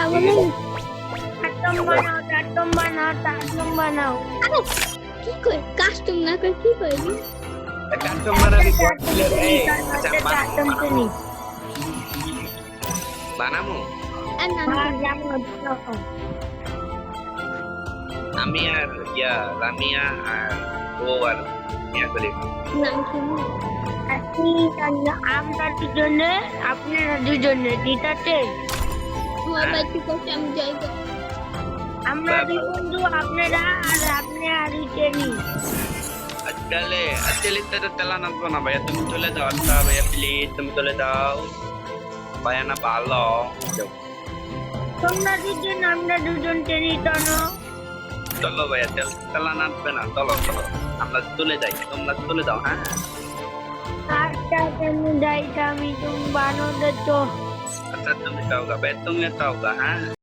বলেন চারটম বানাও আরে কি কই কাস্টম না করে কি কইলি কাস্টম বানাবি চারটম চিনি বানামু আর নাম আমি আর লামিয়া আর ও আর মিয়া করে নাম শুনি আমরা দুজনে আপনারা দুজনে ঠিক আছে আমার বাড়িতে কষ্ট আমি যাই গো। আমরা দুই বন্ধু আপনারা আর আপনি আর চিনি আজকাল তো তেলা নাচবো না ভাইয়া তুমি চলে যাও আচ্ছা ভাইয়া প্লিজ তুমি চলে যাও ভাইয়া না ভালো তোমরা দুজন আমরা দুজন চিনি তো না চলো ভাইয়া তেলা নাচবে না চলো চলো আমরা চলে যাই তোমরা চলে যাও হ্যাঁ আচ্ছা তুমি যাইতা আমি তুমি বানো তো আচ্ছা তুমি যাও গা ভাই তুমি যাও গা হ্যাঁ